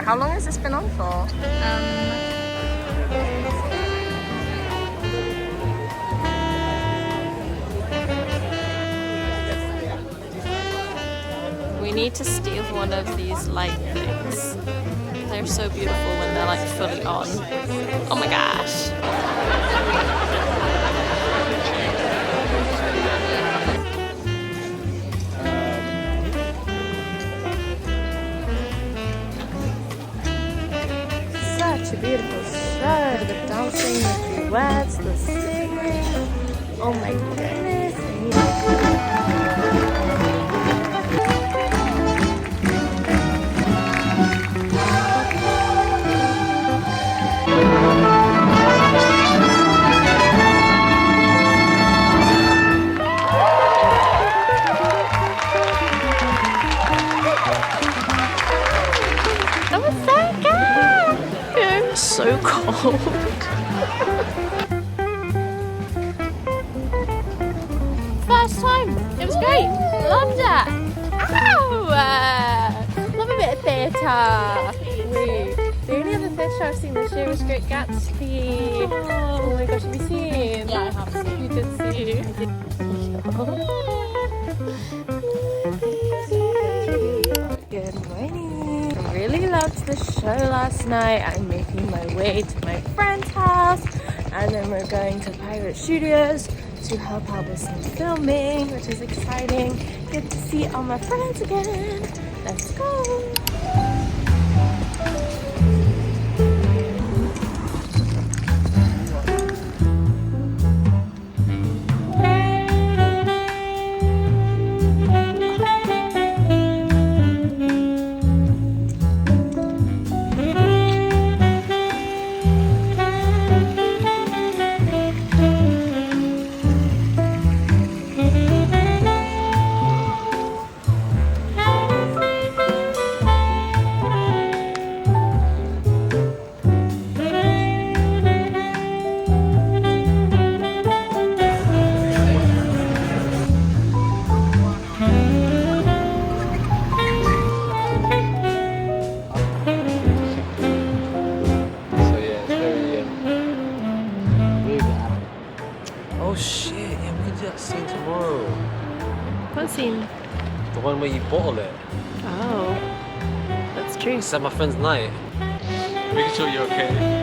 How long has this been on for? We need to steal one of these light things. They're so beautiful when they're like fully on. Oh my gosh. Such a beautiful show. The dancing, the duets, the singing. Oh my goodness. That was so good! I'm so cold. First time! It was great! Loved it! Ow! Love a bit of theatre! The only other theatre I've seen this year was Great Gatsby. Oh my gosh, have you seen? Yeah, I have seen. You did see. Good morning. I really loved the show last night. I'm making my way to my friend's house and then we're going to Pirate Studios to help out with some filming, which is exciting. Good to see all my friends again. Let's go. Oh shit, yeah, we can do that scene tomorrow. What scene? The one where you bottle it. Oh, that's true. It's at my friend's night. Making sure you're okay.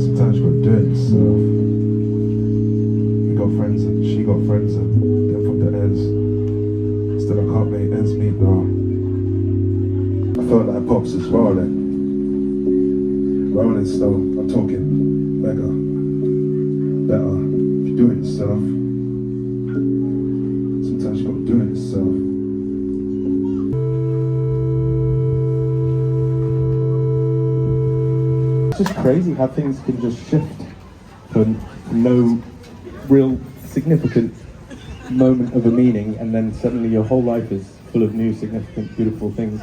Sometimes you gotta do it yourself. You got friends and she got friends and they're from the ends. Still I can't make ends meet though. I felt like pops as well then. Rolling slow, I'm talking mega. Better if you do it yourself. Sometimes you gotta do it yourself. It's just crazy how things can just shift for no real significant moment of a meaning, and then suddenly your whole life is full of new, significant, beautiful things.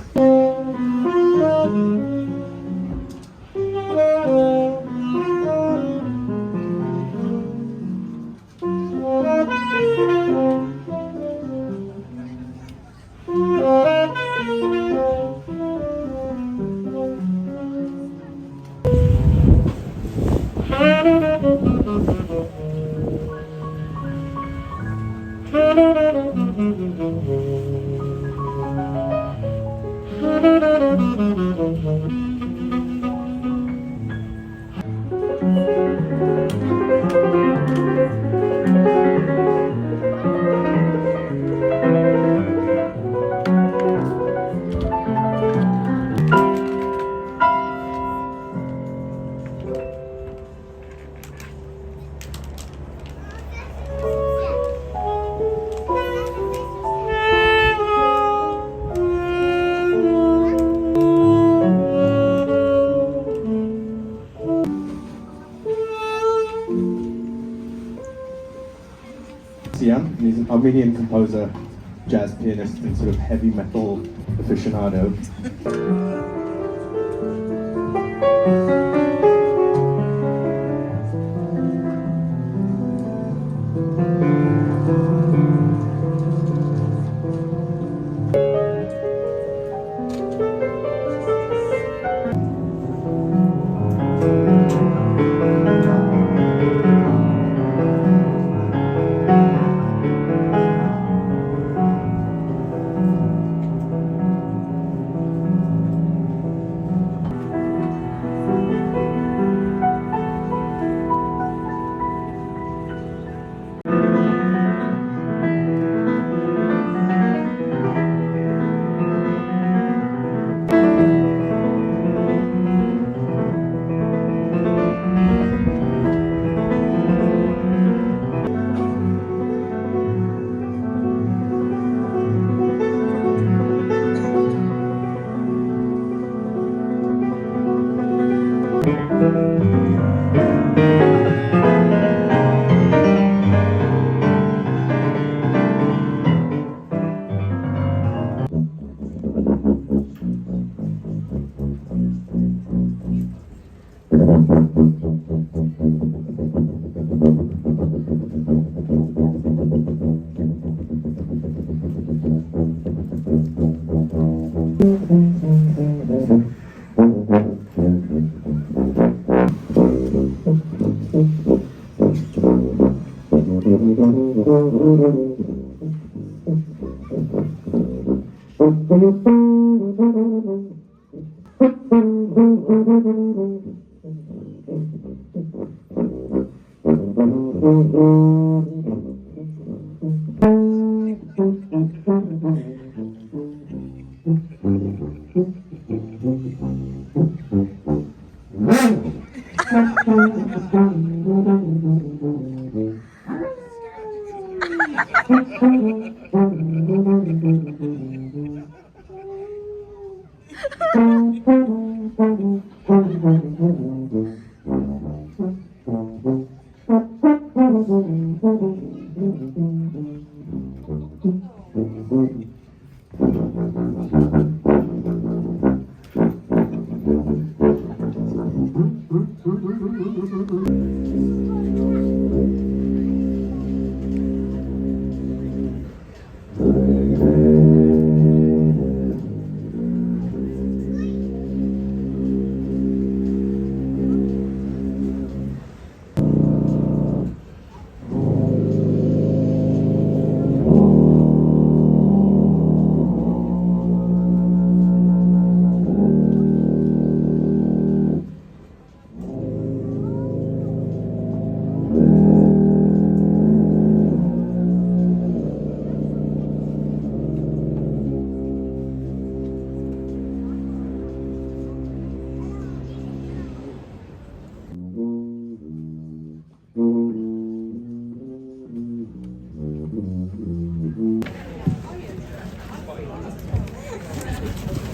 He's an Armenian composer, jazz pianist, and sort of heavy metal aficionado.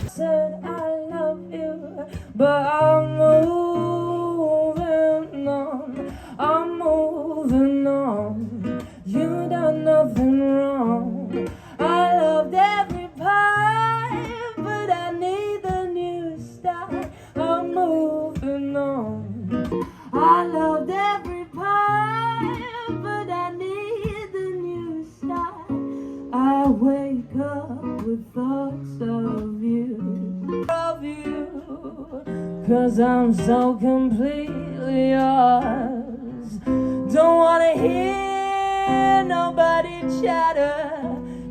Said I love you, but I'm moving on. I'm moving on. You done nothing wrong. I loved every part, but I need a new start. I'm moving on. I loved every part, but I need a new start. I wake up with thoughts of you, cause I'm so completely yours. Don't wanna hear nobody chatter,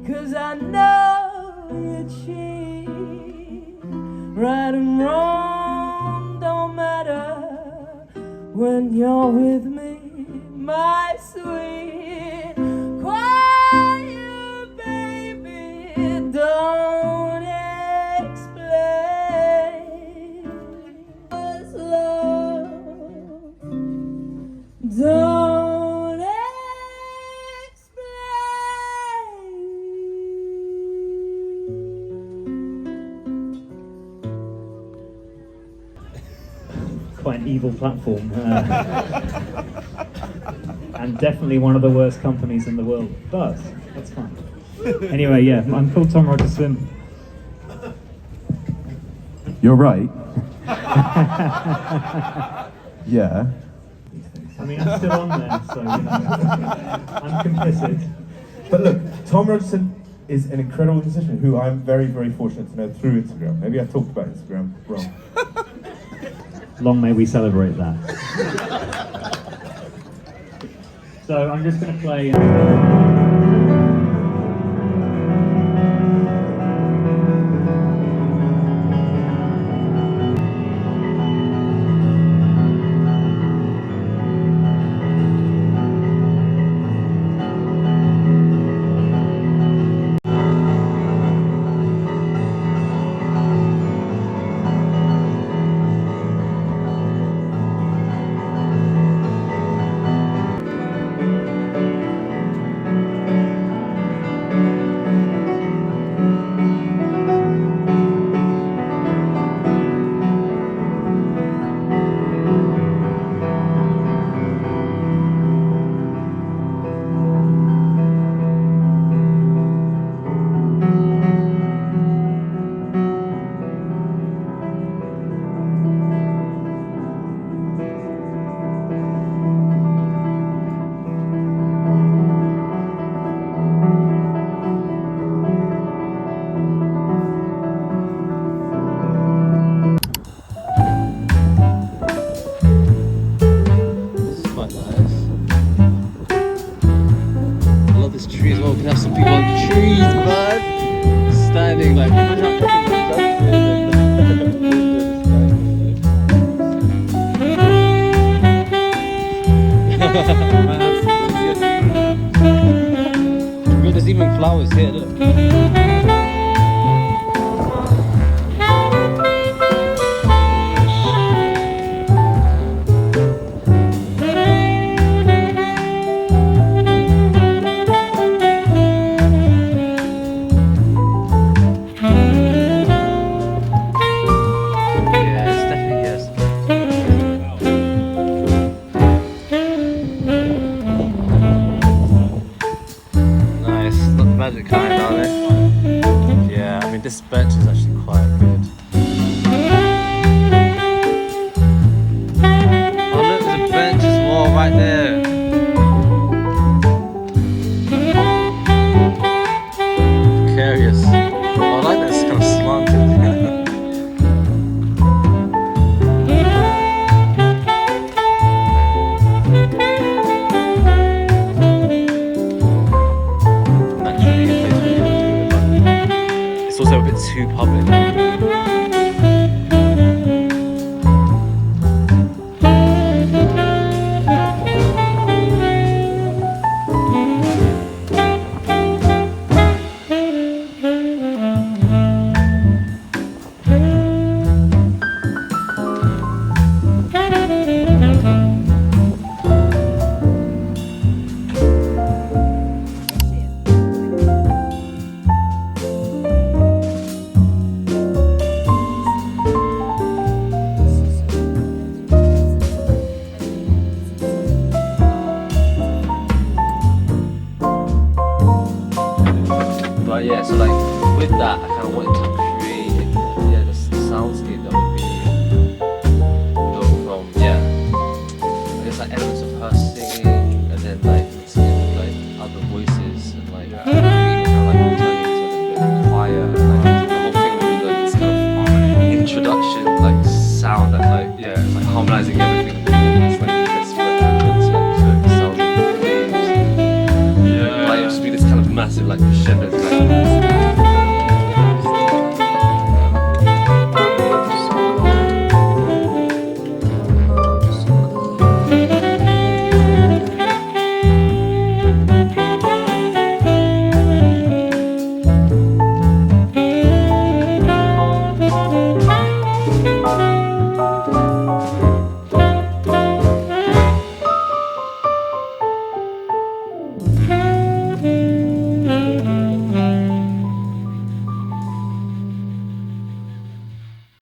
cause I know you cheat. Right and wrong don't matter when you're with me, my sweet. Quiet baby, don't explain. What's love? Don't Quite an evil platform, and definitely one of the worst companies in the world, but that's fine. Anyway, yeah, I'm called Tom Rogerson. You're right. Yeah. I mean, I'm still on there, so you know, I'm complicit. But look, Tom Rogerson is an incredible musician who I'm very, very fortunate to know through Instagram. Maybe I talked about Instagram wrong. Long may we celebrate that. So I'm just going to play. There's even flowers here, look. Magic kind, are they? Yeah, I mean this bench is actually quite good. Oh look, there's a bench as well right there. Curious. Oh, I like that it's kind of slanted. It's also a bit too public. But yeah, so like with that, I kind of wanted to create the soundscape that would be go from I guess like elements of her singing and then like mixing in with like other voices and like